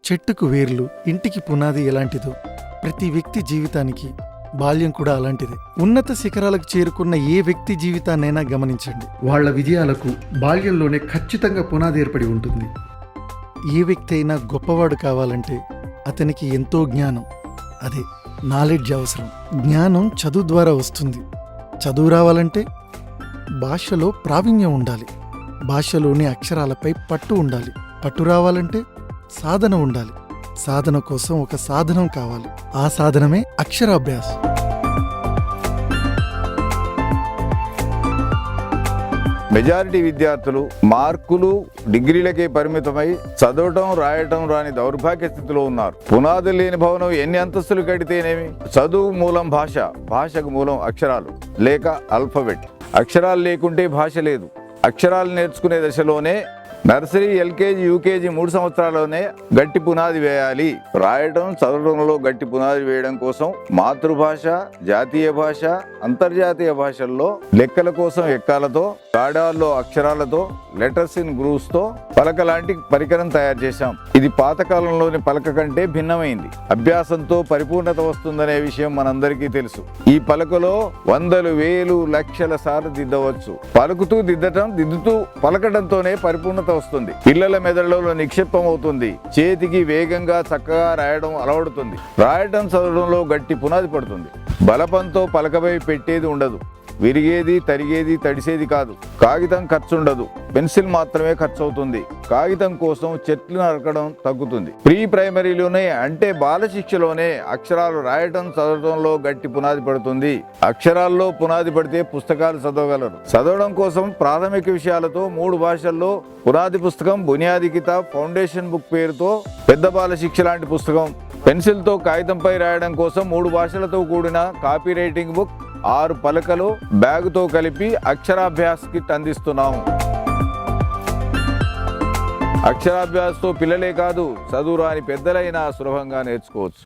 చెట్టుకు వేర్లు, ఇంటికి పునాది ఎలాంటిదో ప్రతి వ్యక్తి జీవితానికి బాల్యం కూడా అలాంటిదే. ఉన్నత శిఖరాలకు చేరుకున్న ఏ వ్యక్తి జీవితాన్నైనా గమనించండి, వాళ్ళ విజయాలకు బాల్యంలోనే ఖచ్చితంగా పునాది ఏర్పడి ఉంటుంది. ఏ వ్యక్తి అయినా గొప్పవాడు కావాలంటే అతనికి ఎంతో జ్ఞానం, అదే నాలెడ్జ్ అవసరం. జ్ఞానం చదువు ద్వారా వస్తుంది. చదువు రావాలంటే భాషలో ప్రావీణ్యం ఉండాలి. భాషలోని అక్షరాలపై పట్టు ఉండాలి. పట్టు రావాలంటే సాధన ఉండాలి. సాధన కోసం ఒక సాధనం కావాలి. ఆ సాధనమే అక్షరాభ్యాస్. మెజారిటీ విద్యార్థులు మార్కులు, డిగ్రీలకే పరిమితమై చదవటం, రాయటం రాని దౌర్భాగ్య స్థితిలో ఉన్నారు. పునాదులు లేని భవనం ఎన్ని అంతస్తులు కడితేనేమి? చదువు మూలం భాష, భాషకు మూలం అక్షరాలు లేక ఆల్ఫబెట్. అక్షరాలు లేకుంటే భాష లేదు. అక్షరాలు నేర్చుకునే దశలోనే నర్సరీ, ఎల్కేజీ, యూకేజీ 3 సంవత్సరాల్లోనే గట్టి పునాది వేయాలి. రాయడం, చదవడంలో గట్టి పునాది వేయడం కోసం మాతృభాష, జాతీయ భాష, అంతర్జాతీయ భాషల్లో లెక్కల కోసం ఎక్కాలతో, గాడాల్లో అక్షరాలతో, లెటర్స్ ఇన్ గ్రూవ్స్ తో పలక లాంటి పరికరం తయారు చేశాం. ఇది పాతకాలంలోని పలక కంటే భిన్నమైంది. అభ్యాసంతో పరిపూర్ణత వస్తుందనే విషయం మనందరికీ తెలుసు. ఈ పలకలో వందలు, వేలు, లక్షల సార్లు దిద్దవచ్చు. పలుకుతూ దిద్దటం, దిద్దుతూ పలకడంతోనే పరిపూర్ణత వస్తుంది. పిల్లల మెదడులో నిక్షిప్తం అవుతుంది. చేతికి వేగంగా చక్కగా రాయడం అలవడుతుంది. రాయటం, చదవడంలో గట్టి పునాది పడుతుంది. బలపంతో పలకపై పెట్టేది ఉండదు. విరిగేది, తరిగేది, తడిసేది కాదు. కాగితం ఖర్చుండదు. పెన్సిల్ మాత్రమే ఖర్చు అవుతుంది. కాగితం కోసం చెట్లు నరకడం తగ్గుతుంది. ప్రీ ప్రైమరీలోనే అంటే బాల శిక్షలోనే అక్షరాలు రాయటం, చదవడంలో గట్టి పునాది పడుతుంది. అక్షరాల్లో పునాది పడితే పుస్తకాలు చదవగలరు. చదవడం కోసం ప్రాథమిక విషయాలతో 3 భాషల్లో పునాది పుస్తకం, బునియాది కితాబ్, ఫౌండేషన్ బుక్ పేరుతో పెద్ద బాల శిక్ష లాంటి పుస్తకం. పెన్సిల్తో కాగితంపై రాయడం కోసం 3 భాషలతో కూడిన కాపీ రైటింగ్ బుక్, 6 పలకలు, బ్యాగుతో కలిపి అక్షరాభ్యాస్ కిట్ అందిస్తున్నాము. అక్షరాభ్యాస్తో పిల్లలే కాదు, చదువు రాని పెద్దలైనా సులభంగా నేర్చుకోవచ్చు.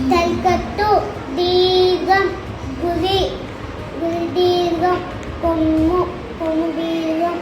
తలకట్టు, దీర్ఘం, గురి, గురి దీర్ఘం, కొమ్ము, కొమ్ము దీర్ఘం.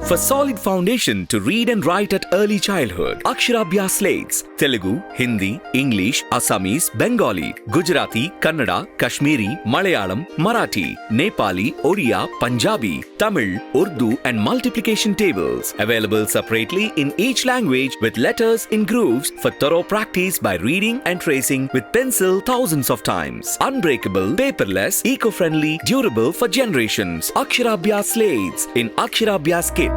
For solid foundation to read and write at early childhood, Aksharabhyas Slates, Telugu, Hindi, English, Assamese, Bengali, Gujarati, Kannada, Kashmiri, Malayalam, Marathi, Nepali, Oriya, Punjabi, Tamil, Urdu and multiplication tables. Available separately in each language with letters in grooves for thorough practice by reading and tracing with pencil thousands of times. Unbreakable, paperless, eco-friendly, durable for generations. Aksharabhyas Slates in Aksharabhyas Kit.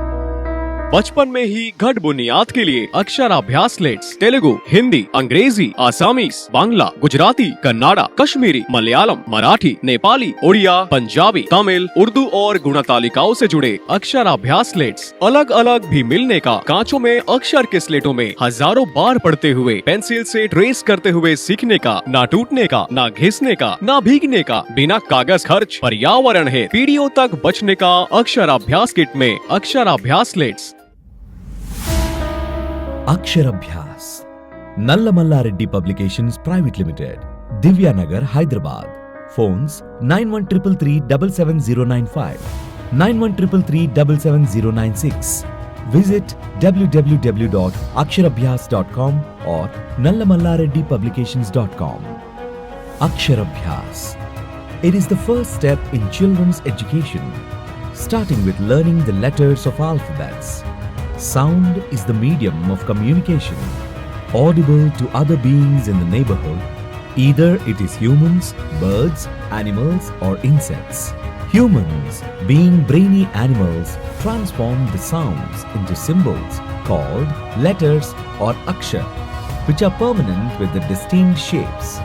बचपन में ही घट बुनियाद के लिए अक्षराभ्यास slates Telugu, Hindi, अंग्रेजी, Assamese, Bangla, Gujarati, Kannada, Kashmiri, Malayalam, Marathi, Nepali, Odia, Punjabi, Tamil, Urdu और गुणतालिकाओं से जुड़े अक्षराभ्यास स्लेट्स अलग अलग भी मिलने का, कांचों में अक्षर के स्लेटों में हजारों बार पढ़ते हुए पेंसिल से ट्रेस करते हुए सीखने का, ना टूटने का, ना घिसने का, ना भीगने का, बिना कागज खर्च, पर्यावरण है पीढ़ियों तक बचने का अक्षराभ्यास किट में अक्षराभ्यास slates. Aksharabhyas, Nallamallareddy Publications Private Limited, Divyanagar, Hyderabad. Phones 9133377095, 9133377096. Visit www.aksharabhyas.com or nallamallareddypublications.com. Aksharabhyas. It is the first step in children's education, starting with learning the letters of alphabets. Sound is the medium of communication, audible to other beings in the neighborhood. Either it is humans, birds, animals, or insects. Humans, being brainy animals, transform the sounds into symbols called letters or akshar, which are permanent with the distinct shapes.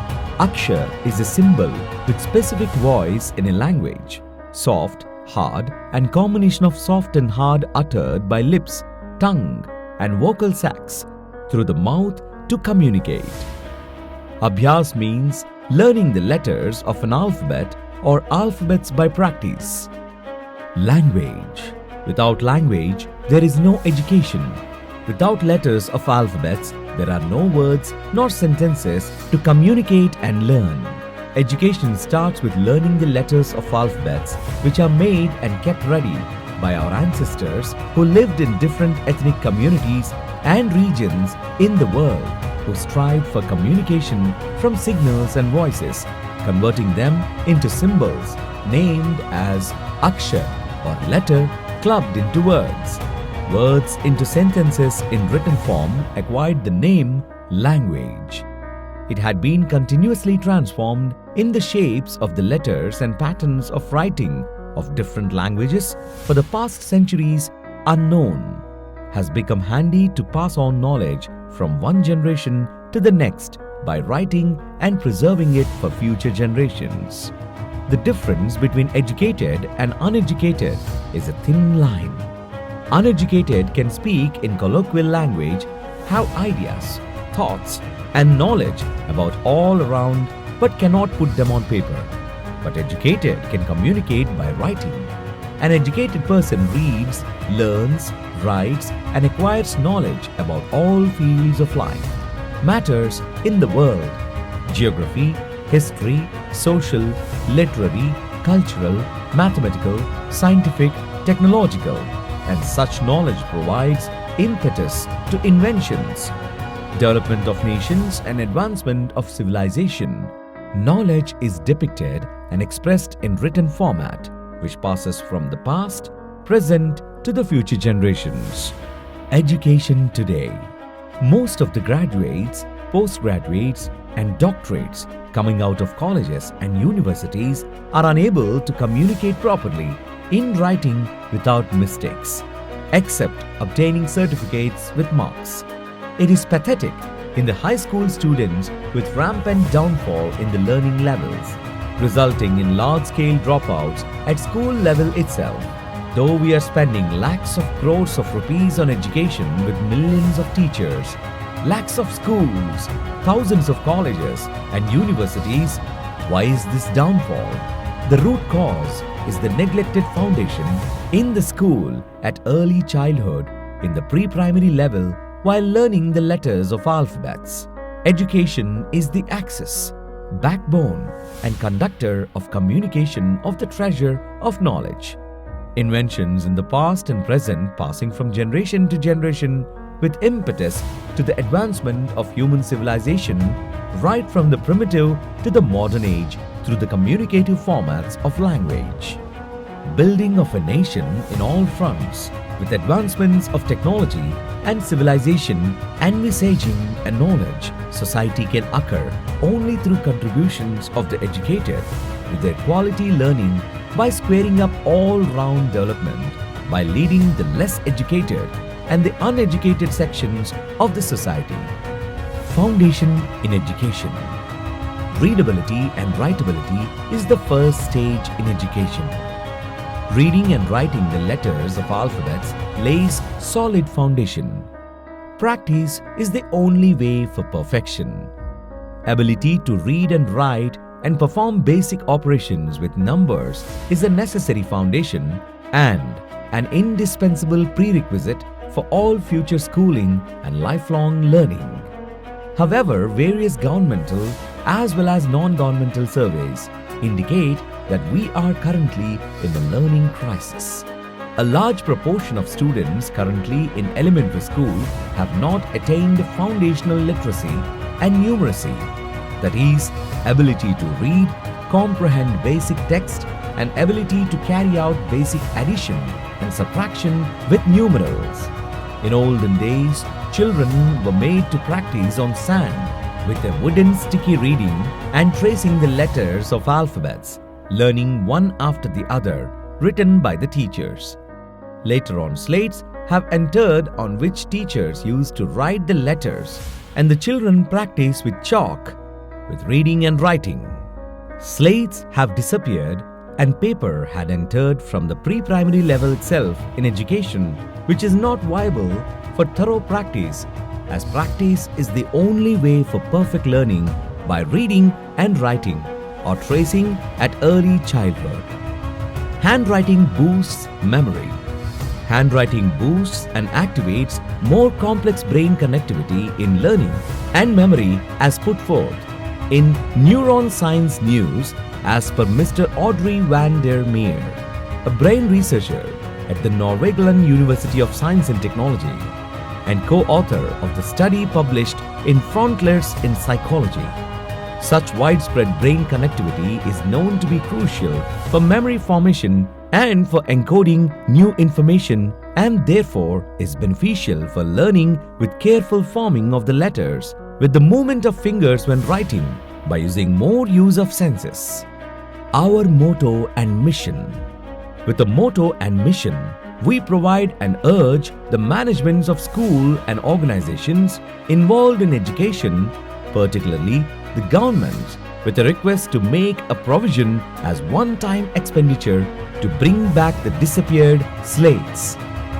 Akshar is a symbol with specific voice in a language, soft, hard, and combination of soft and hard uttered by lips, tongue, and vocal sacs through the mouth to communicate. Abhyas means learning the letters of an alphabet or alphabets by practice. Language. Without language, there is no education. Without letters of alphabets, there are no words nor sentences to communicate and learn. Education starts with learning the letters of alphabets, which are made and kept ready by our ancestors who lived in different ethnic communities and regions in the world, who strived for communication from signals and voices, converting them into symbols named as akshar or letter clubbed into words. Words into sentences in written form acquired the name language. It had been continuously transformed in the shapes of the letters and patterns of writing of different languages for the past centuries unknown, has become handy to pass on knowledge from one generation to the next by writing and preserving it for future generations. The difference between educated and uneducated is a thin line. Uneducated can speak in colloquial language, have ideas, thoughts, and knowledge about all around but cannot put them on paper. But educated can communicate by writing. An educated person reads, learns, writes, and acquires knowledge about all fields of life, matters in the world, geography, history, social, literary, cultural, mathematical, scientific, technological, and such knowledge provides impetus to inventions, development of nations, and advancement of civilization. Knowledge is depicted and expressed in written format, which passes from the past, present to the future generations. Education today. Most of the graduates, postgraduates, and doctorates coming out of colleges and universities are unable to communicate properly in writing without mistakes, except obtaining certificates with marks. It is pathetic in the high school students with rampant downfall in the learning levels, resulting in large-scale dropouts at school level itself. Though we are spending lakhs of crores of rupees on education with millions of teachers, lakhs of schools, thousands of colleges and universities, why is this downfall? The root cause is the neglected foundation in the school at early childhood in the pre-primary level while learning the letters of alphabets. Education is the axis, backbone, and conductor of communication of the treasure of knowledge. Inventions in the past and present passing from generation to generation with impetus to the advancement of human civilization right from the primitive to the modern age through the communicative formats of language. Building of a nation in all fronts with advancements of technology and civilization envisaging a knowledge society can occur only through contributions of the educated with their quality learning by squaring up all-round development by leading the less educated and the uneducated sections of the society. Foundation in education. Readability and writability is the first stage in education. Reading and writing the letters of alphabets lays solid foundation. Practice is the only way for perfection. Ability to read and write and perform basic operations with numbers is a necessary foundation and an indispensable prerequisite for all future schooling and lifelong learning. However, various governmental as well as non-governmental surveys indicate that we are currently in a learning crisis. A large proportion of students currently in elementary school have not attained foundational literacy and numeracy, that is, ability to read, comprehend basic text, and ability to carry out basic addition and subtraction with numerals. In olden days, children were made to practice on sand with a wooden sticky reading and tracing the letters of alphabets, learning one after the other, written by the teachers. Later on, slates have entered on which teachers used to write the letters, and the children practice with chalk, with reading and writing. Slates have disappeared and paper had entered from the pre-primary level itself in education, which is not viable for thorough practice, as practice is the only way for perfect learning by reading and writing or tracing at early childhood. Handwriting boosts memory. Handwriting boosts and activates more complex brain connectivity in learning and memory as put forth in Neuron Science News as per Mr. Audrey van der Meer, a brain researcher at the Norwegian University of Science and Technology and co-author of the study published in Frontiers in Psychology. Such widespread brain connectivity is known to be crucial for memory formation and for encoding new information, and therefore is beneficial for learning with careful forming of the letters with the movement of fingers when writing by using more use of senses. Our motto and mission. With the motto and mission, we provide and urge the managements of school and organizations involved in education, particularly the government, with a request to make a provision as one-time expenditure to bring back the disappeared slates.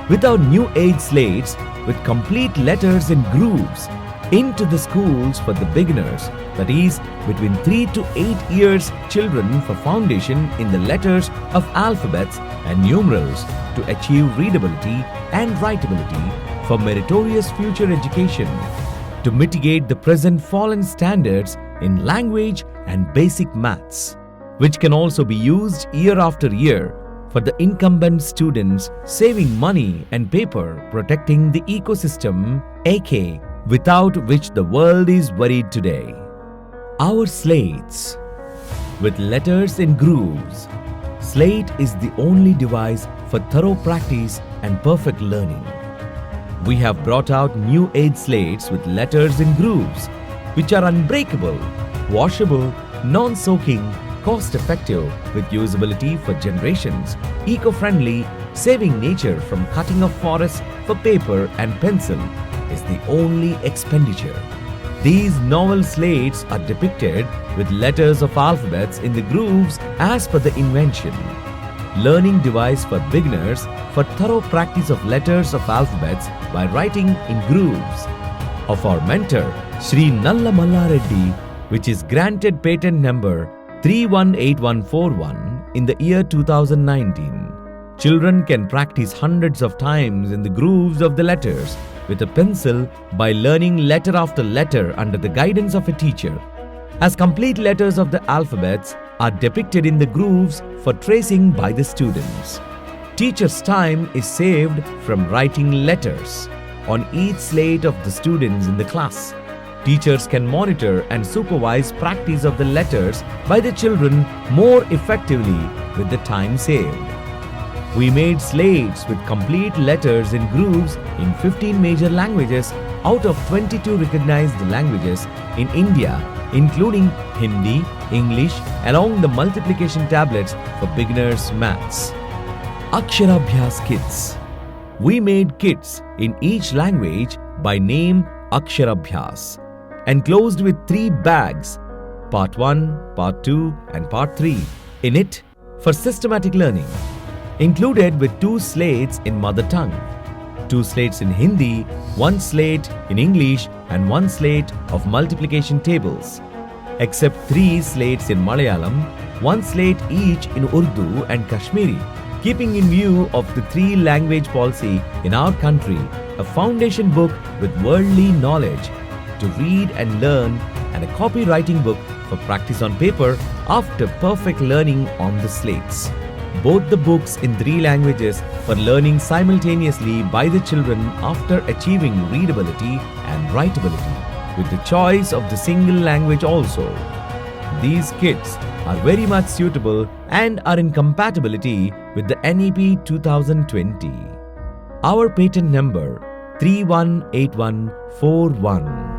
Without new age slates with complete letters and grooves into the schools for the beginners, that is, between 3 to 8 years children for foundation in the letters of alphabets and numerals to achieve readability and writability for meritorious future education, to mitigate the present fallen standards in language and basic maths, which can also be used year after year for the incumbent students, saving money and paper, protecting the ecosystem, aka without which the world is worried today. Our slates with letters and grooves. Slate is the only device for thorough practice and perfect learning. We have brought out new age slates with letters and grooves, which are unbreakable, washable, non-soaking, cost-effective with usability for generations, eco-friendly, saving nature from cutting of forests for paper and pencil is the only expenditure. These novel slates are depicted with letters of alphabets in the grooves as per the invention. Learning device for beginners for thorough practice of letters of alphabets by writing in grooves. Of our mentor, Sri Nalla Malla Reddy, which is granted patent number 318141 in the year 2019. Children can practice hundreds of times in the grooves of the letters with a pencil by learning letter after letter under the guidance of a teacher, as complete letters of the alphabets are depicted in the grooves for tracing by the students. Teacher's time is saved from writing letters on each slate of the students in the class. Teachers can monitor and supervise practice of the letters by the children more effectively with the time saved. We made slates with complete letters in groups in 15 major languages out of 22 recognized languages in India, including Hindi, English, along the multiplication tablets for beginners maths. Aksharabhyas kits. We made kits in each language by name Aksharabhyas, enclosed with 3 bags, part 1, part 2 and part 3 in it for systematic learning, included with 2 slates in mother tongue, 2 slates in Hindi, 1 slate in English and 1 slate of multiplication tables, except 3 slates in Malayalam, 1 slate each in Urdu and Kashmiri. Keeping in view of the 3 language policy in our country, a foundation book with worldly knowledge to read and learn, and a copywriting book for practice on paper after perfect learning on the slates. Both the books in 3 languages for learning simultaneously by the children after achieving readability and writability, with the choice of the single language also. These kits are very much suitable and are in compatibility with the NEP 2020. Our patent number 318141.